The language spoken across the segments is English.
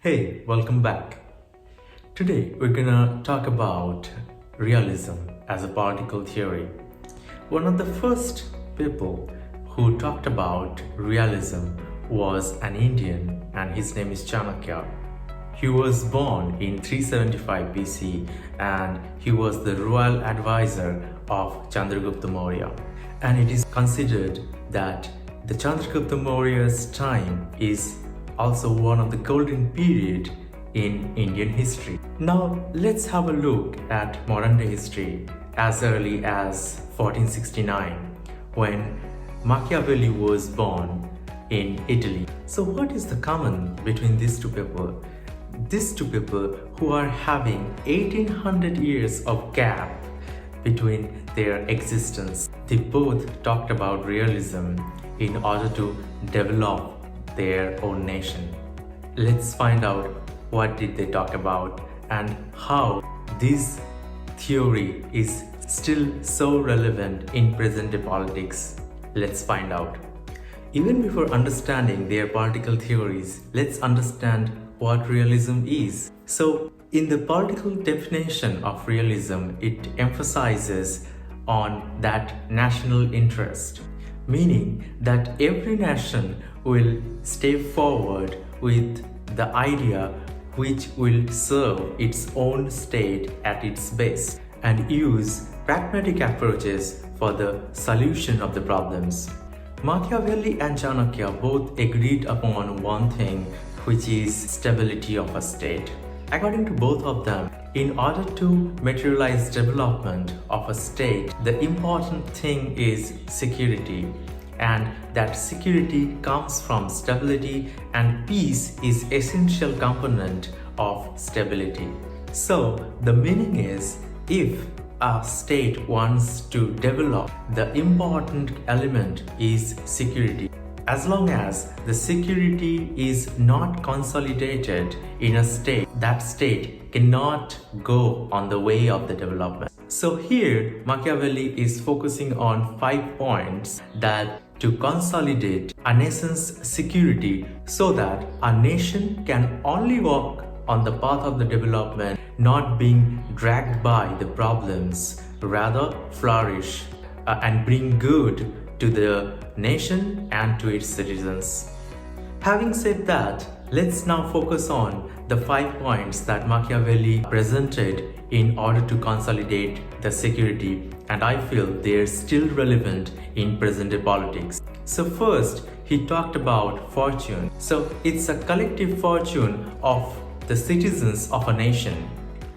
Hey, welcome back. Today we're gonna talk about realism as a political theory. One of the first people who talked about realism was an Indian, and his name is Chanakya. He was born in 375 BC and he was the royal advisor of Chandragupta Maurya. And it is considered that the Chandragupta Maurya's time is also one of the golden period in Indian history. Now let's have a look at modern day history as early as 1469 when Machiavelli was born in Italy. So what is the common between these two people? These two people who are having 1800 years of gap between their existence. They both talked about realism in order to develop their own nation. Let's find out what did they talk about and how this theory is still so relevant in present day politics. Let's find out. Even before understanding their political theories, let's understand what realism is. So, in the political definition of realism, it emphasizes on that national interest, meaning that every nation will step forward with the idea which will serve its own state at its best and use pragmatic approaches for the solution of the problems. Machiavelli and Chanakya both agreed upon one thing, which is stability of a state. According to both of them, in order to materialize development of a state, the important thing is security. And that security comes from stability, and peace is essential component of stability. So the meaning is, if a state wants to develop, the important element is security. As long as the security is not consolidated in a state, that state cannot go on the way of the development. So here Machiavelli is focusing on 5 points that to consolidate a nation's security so that a nation can only walk on the path of the development, not being dragged by the problems, rather flourish and bring good to the nation and to its citizens. Having said that, let's now focus on the 5 points that Machiavelli presented in order to consolidate the security, and I feel they're still relevant in present day politics. So first, he talked about fortune. So it's a collective fortune of the citizens of a nation.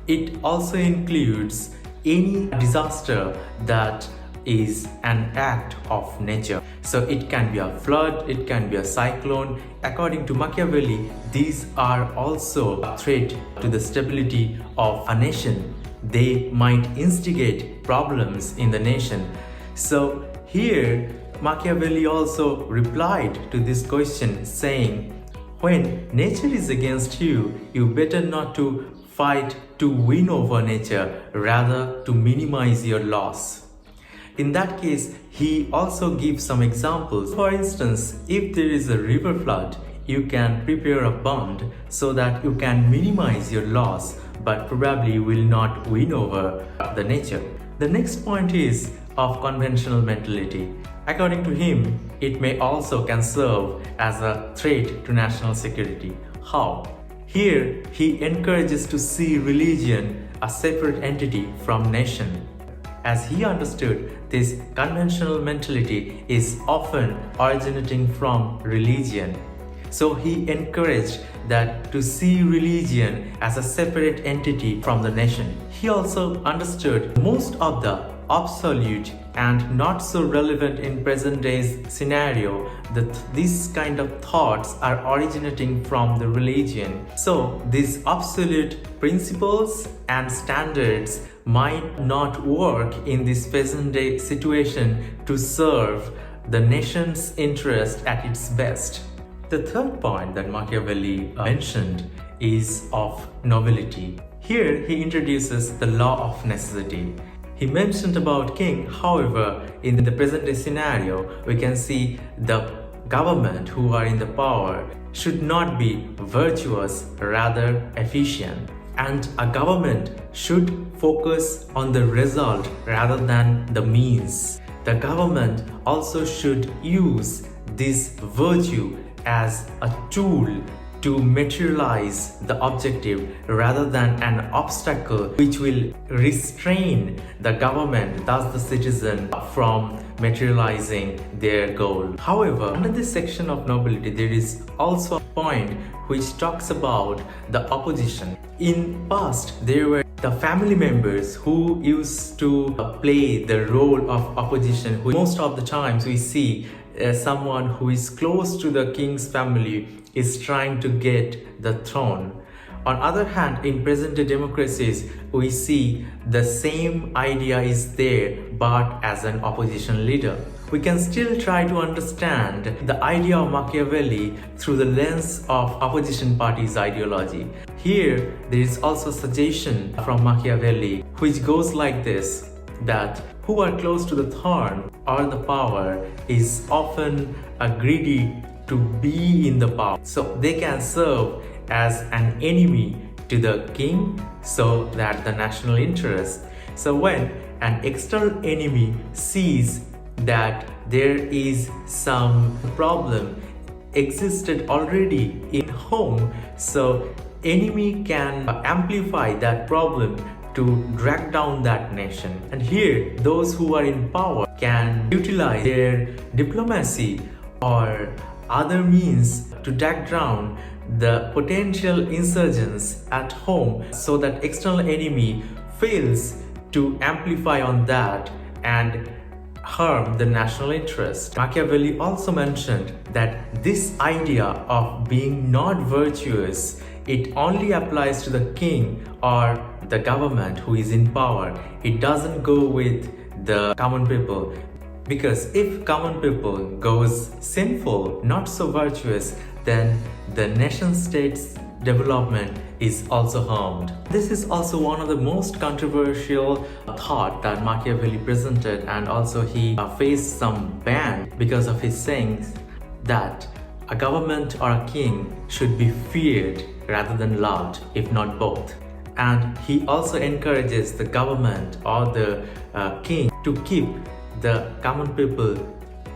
It also includes any disaster that is an act of nature. So it can be a flood, it can be a cyclone. According to Machiavelli, these are also a threat to the stability of a nation. They might instigate problems in the nation. So here Machiavelli also replied to this question saying, when nature is against you, you better not to fight to win over nature, rather to minimize your loss. In that case, he also gives some examples. For instance, if there is a river flood, you can prepare a bond so that you can minimize your loss, but probably will not win over the nature. The next point is of conventional mentality. According to him, it may also can serve as a threat to national security. How? Here, he encourages to see religion a separate entity from nation. As he understood, this conventional mentality is often originating from religion. So he encouraged that to see religion as a separate entity from the nation. He also understood most of the obsolete and not so relevant in present day's scenario that these kind of thoughts are originating from the religion. So these obsolete principles and standards might not work in this present day situation to serve the nation's interest at its best. The third point that Machiavelli mentioned is of nobility. Here he introduces the law of necessity. He mentioned about king, however, in the present day scenario, we can see the government who are in the power should not be virtuous, rather efficient. And a government should focus on the result rather than the means. The government also should use this virtue as a tool to materialize the objective rather than an obstacle which will restrain the government, thus the citizen, from materializing their goal. However, under this section of nobility, there is also a point which talks about the opposition. In past, there were the family members who used to play the role of opposition. Most of the times we see someone who is close to the king's family is trying to get the throne. On other hand, in present-day democracies, we see the same idea is there, but as an opposition leader. We can still try to understand the idea of Machiavelli through the lens of opposition party's ideology. Here, there is also a suggestion from Machiavelli which goes like this, that who are close to the throne or the power is often greedy to be in the power. So they can serve as an enemy to the king so that the national interest. So when an external enemy sees that there is some problem existed already in home, so enemy can amplify that problem to drag down that nation. And here, those who are in power can utilize their diplomacy or other means to drag down the potential insurgents at home so that external enemy fails to amplify on that and harm the national interest. Machiavelli also mentioned that this idea of being not virtuous, it only applies to the king or the government who is in power. It doesn't go with the common people. Because if common people goes sinful, not so virtuous, then the nation state's development is also harmed. This is also one of the most controversial thought that Machiavelli presented, and also he faced some ban because of his sayings that a government or a king should be feared rather than loved, if not both. And he also encourages the government or the king to keep the common people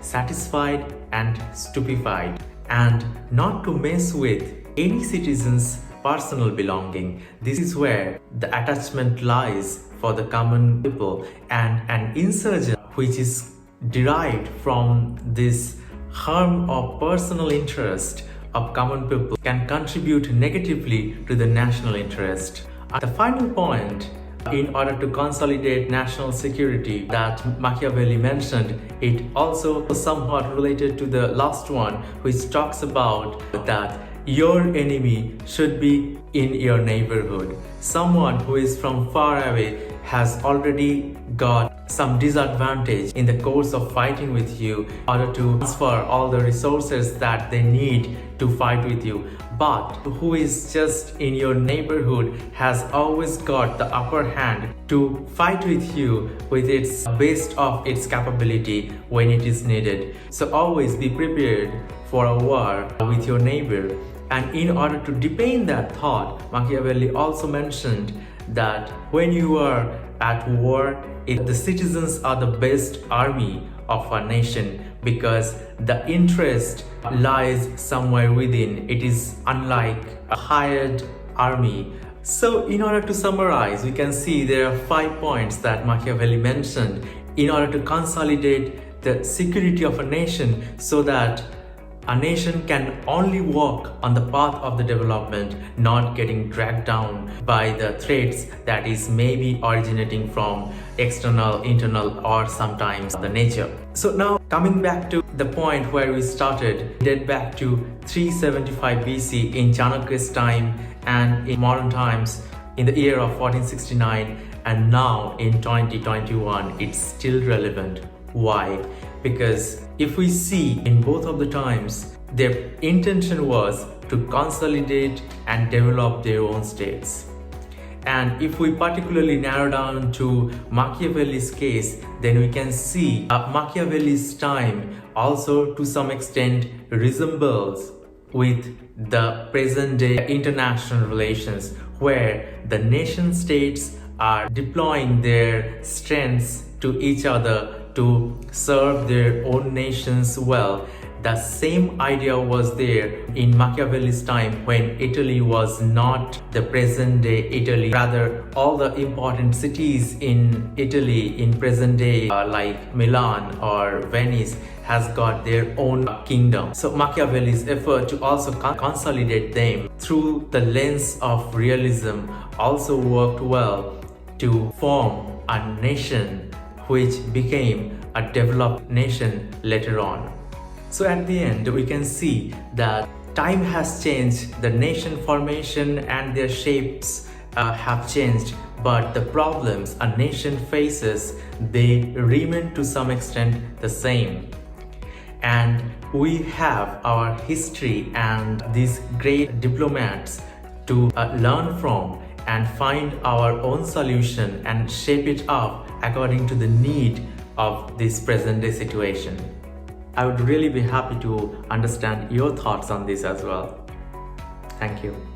satisfied and stupefied, and not to mess with any citizen's personal belonging. This is where the attachment lies for the common people, and an insurgent which is derived from this harm or personal interest of common people can contribute negatively to the national interest. The final point, in order to consolidate national security, that Machiavelli mentioned, it also somewhat related to the last one, which talks about that your enemy should be in your neighborhood. Someone who is from far away has already got some disadvantage in the course of fighting with you in order to transfer all the resources that they need to fight with you. But who is just in your neighborhood has always got the upper hand to fight with you with its best of its capability when it is needed. So always be prepared for a war with your neighbor. And in order to deepen that thought, Machiavelli also mentioned that when you are at war, the citizens are the best army of a nation, because the interest lies somewhere within. It is unlike a hired army. So in order to summarize, we can see there are 5 points that Machiavelli mentioned in order to consolidate the security of a nation, so that a nation can only walk on the path of the development, not getting dragged down by the threats that is maybe originating from external, internal, or sometimes the nature. So now coming back to the point where we started, date back to 375 BC in Chanakya's time, and in modern times in the year of 1469, and now in 2021 it's still relevant. Why? Because if we see in both of the times, their intention was to consolidate and develop their own states. And if we particularly narrow down to Machiavelli's case, then we can see Machiavelli's time also to some extent resembles with the present day international relations, where the nation states are deploying their strengths to each other to serve their own nations well. The same idea was there in Machiavelli's time when Italy was not the present day Italy. Rather, all the important cities in Italy in present day like Milan or Venice has got their own kingdom. So Machiavelli's effort to also consolidate them through the lens of realism also worked well to form a nation which became a developed nation later on. So at the end, we can see that time has changed, the nation formation and their shapes have changed, but the problems a nation faces, they remain to some extent the same. And we have our history and these great diplomats to learn from and find our own solution and shape it up according to the need of this present day situation. I would really be happy to understand your thoughts on this as well. Thank you.